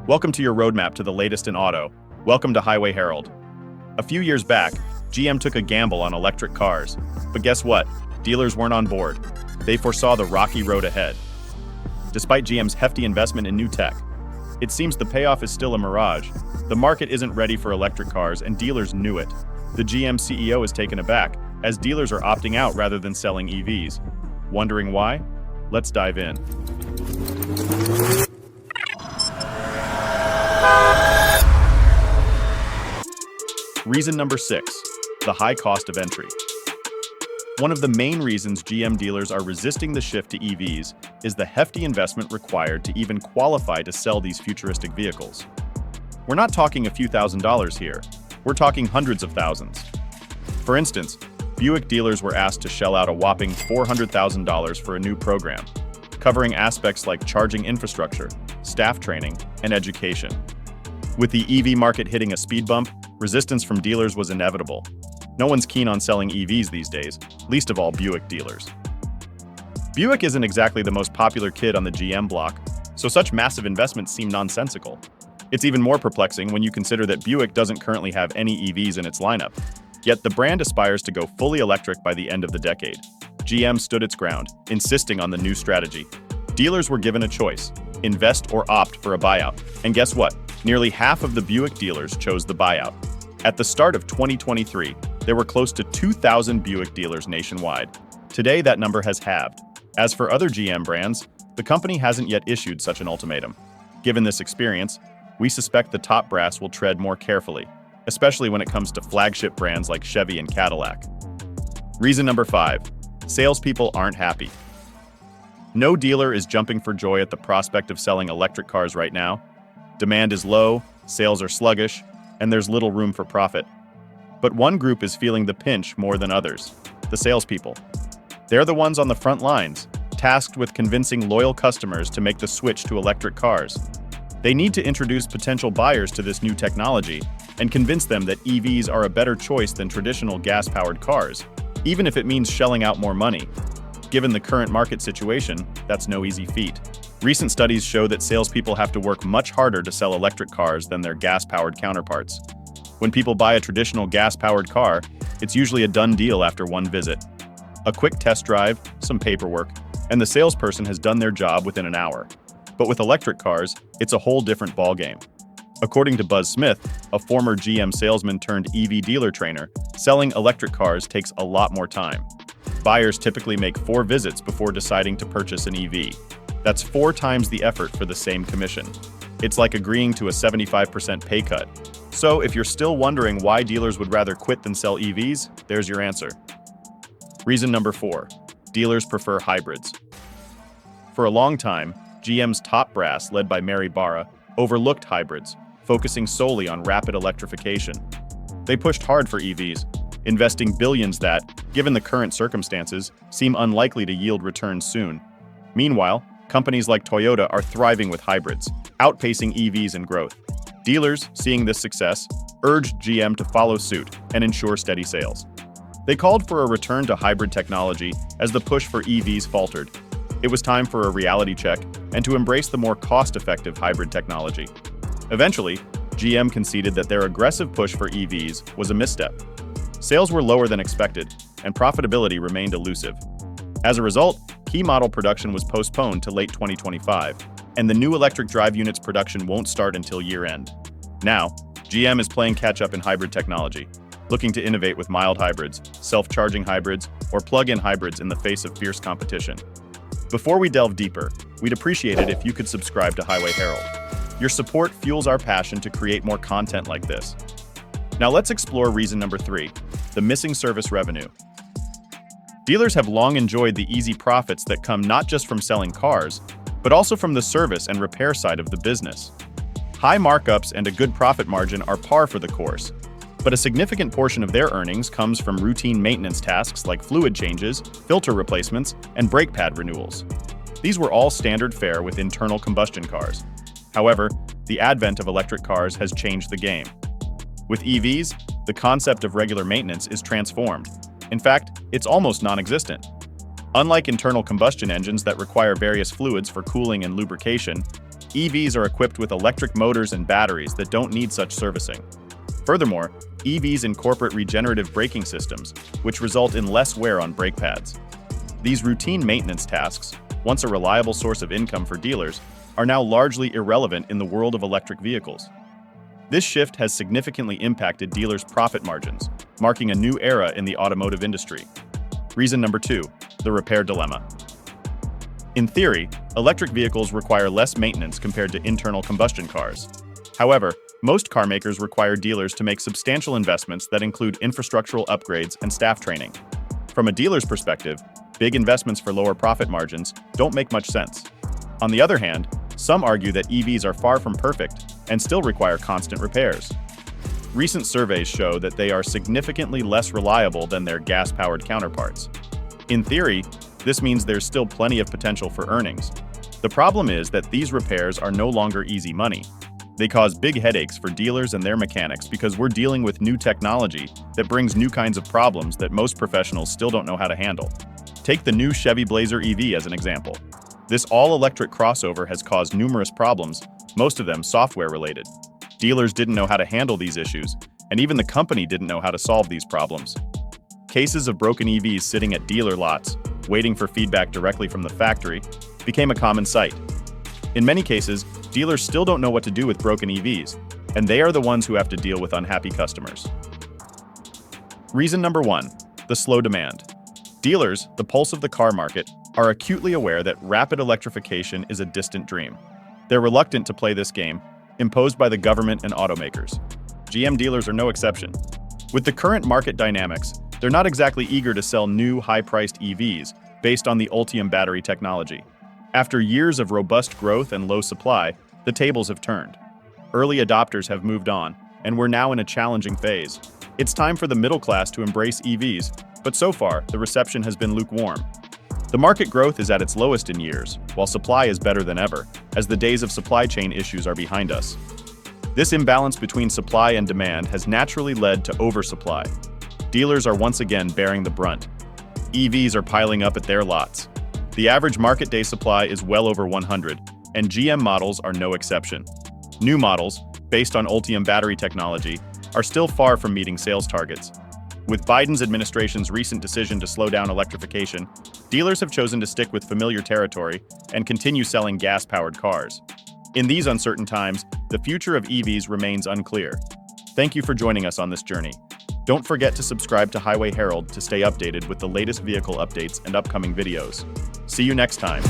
Welcome to your roadmap to the latest in auto. Welcome to Highway Herald. A few years back, GM took a gamble on electric cars. But guess what? Dealers weren't on board. They foresaw the rocky road ahead. Despite GM's hefty investment in new tech, it seems the payoff is still a mirage. The market isn't ready for electric cars, and dealers knew it. The GM CEO is taken aback, as dealers are opting out rather than selling EVs. Wondering why? Let's dive in. Reason number 6, the high cost of entry. One of the main reasons GM dealers are resisting the shift to EVs is the hefty investment required to even qualify to sell these futuristic vehicles. We're not talking a few $1,000s here, we're talking hundreds of thousands. For instance, Buick dealers were asked to shell out a whopping $400,000 for a new program, covering aspects like charging infrastructure, staff training, and education. With the EV market hitting a speed bump, resistance from dealers was inevitable. No one's keen on selling EVs these days, least of all Buick dealers. Buick isn't exactly the most popular kid on the GM block, so such massive investments seem nonsensical. It's even more perplexing when you consider that Buick doesn't currently have any EVs in its lineup. Yet the brand aspires to go fully electric by the end of the decade. GM stood its ground, insisting on the new strategy. Dealers were given a choice: invest or opt for a buyout. And guess what? Nearly half of the Buick dealers chose the buyout. At the start of 2023, there were close to 2,000 Buick dealers nationwide. Today, that number has halved. As for other GM brands, the company hasn't yet issued such an ultimatum. Given this experience, we suspect the top brass will tread more carefully, especially when it comes to flagship brands like Chevy and Cadillac. Reason number 5, salespeople aren't happy. No dealer is jumping for joy at the prospect of selling electric cars right now. Demand is low, sales are sluggish, and there's little room for profit. But one group is feeling the pinch more than others: the salespeople. They're the ones on the front lines, tasked with convincing loyal customers to make the switch to electric cars. They need to introduce potential buyers to this new technology and convince them that EVs are a better choice than traditional gas-powered cars, even if it means shelling out more money. Given the current market situation, that's no easy feat. Recent studies show that salespeople have to work much harder to sell electric cars than their gas-powered counterparts. When people buy a traditional gas-powered car, it's usually a done deal after one visit. A quick test drive, some paperwork, and the salesperson has done their job within an hour. But with electric cars, it's a whole different ballgame. According to Buzz Smith, a former GM salesman turned EV dealer trainer, selling electric cars takes a lot more time. Buyers typically make 4 visits before deciding to purchase an EV. That's 4 times the effort for the same commission. It's like agreeing to a 75% pay cut. So if you're still wondering why dealers would rather quit than sell EVs, there's your answer. Reason number 4, dealers prefer hybrids. For a long time, GM's top brass, led by Mary Barra, overlooked hybrids, focusing solely on rapid electrification. They pushed hard for EVs, investing billions that, given the current circumstances, seem unlikely to yield returns soon. Meanwhile, companies like Toyota are thriving with hybrids, outpacing EVs in growth. Dealers, seeing this success, urged GM to follow suit and ensure steady sales. They called for a return to hybrid technology as the push for EVs faltered. It was time for a reality check and to embrace the more cost-effective hybrid technology. Eventually, GM conceded that their aggressive push for EVs was a misstep. Sales were lower than expected, and profitability remained elusive. As a result, key model production was postponed to late 2025, and the new electric drive units production won't start until year-end. Now, GM is playing catch-up in hybrid technology, looking to innovate with mild hybrids, self-charging hybrids, or plug-in hybrids in the face of fierce competition. Before we delve deeper, we'd appreciate it if you could subscribe to Highway Herald. Your support fuels our passion to create more content like this. Now let's explore reason number 3, the missing service revenue. Dealers have long enjoyed the easy profits that come not just from selling cars, but also from the service and repair side of the business. High markups and a good profit margin are par for the course, but a significant portion of their earnings comes from routine maintenance tasks like fluid changes, filter replacements, and brake pad renewals. These were all standard fare with internal combustion cars. However, the advent of electric cars has changed the game. With EVs, the concept of regular maintenance is transformed. In fact, it's almost non-existent. Unlike internal combustion engines that require various fluids for cooling and lubrication, EVs are equipped with electric motors and batteries that don't need such servicing. Furthermore, EVs incorporate regenerative braking systems, which result in less wear on brake pads. These routine maintenance tasks, once a reliable source of income for dealers, are now largely irrelevant in the world of electric vehicles. This shift has significantly impacted dealers' profit margins, marking a new era in the automotive industry. Reason number 2, the repair dilemma. In theory, electric vehicles require less maintenance compared to internal combustion cars. However, most car makers require dealers to make substantial investments that include infrastructural upgrades and staff training. From a dealer's perspective, big investments for lower profit margins don't make much sense. On the other hand, some argue that EVs are far from perfect and still require constant repairs. Recent surveys show that they are significantly less reliable than their gas-powered counterparts. In theory, this means there's still plenty of potential for earnings. The problem is that these repairs are no longer easy money. They cause big headaches for dealers and their mechanics because we're dealing with new technology that brings new kinds of problems that most professionals still don't know how to handle. Take the new Chevy Blazer EV as an example. This all-electric crossover has caused numerous problems, most of them software-related. Dealers didn't know how to handle these issues, and even the company didn't know how to solve these problems. Cases of broken EVs sitting at dealer lots, waiting for feedback directly from the factory, became a common sight. In many cases, dealers still don't know what to do with broken EVs, and they are the ones who have to deal with unhappy customers. Reason number 1, the slow demand. Dealers, the pulse of the car market, are acutely aware that rapid electrification is a distant dream. They're reluctant to play this game, imposed by the government and automakers. GM dealers are no exception. With the current market dynamics, they're not exactly eager to sell new, high-priced EVs based on the Ultium battery technology. After years of robust growth and low supply, the tables have turned. Early adopters have moved on, and we're now in a challenging phase. It's time for the middle class to embrace EVs, but so far, the reception has been lukewarm. The market growth is at its lowest in years, while supply is better than ever, as the days of supply chain issues are behind us. This imbalance between supply and demand has naturally led to oversupply. Dealers are once again bearing the brunt. EVs are piling up at their lots. The average market day supply is well over 100, and GM models are no exception. New models, based on Ultium battery technology, are still far from meeting sales targets. With Biden's administration's recent decision to slow down electrification, dealers have chosen to stick with familiar territory and continue selling gas-powered cars. In these uncertain times, the future of EVs remains unclear. Thank you for joining us on this journey. Don't forget to subscribe to Highway Herald to stay updated with the latest vehicle updates and upcoming videos. See you next time.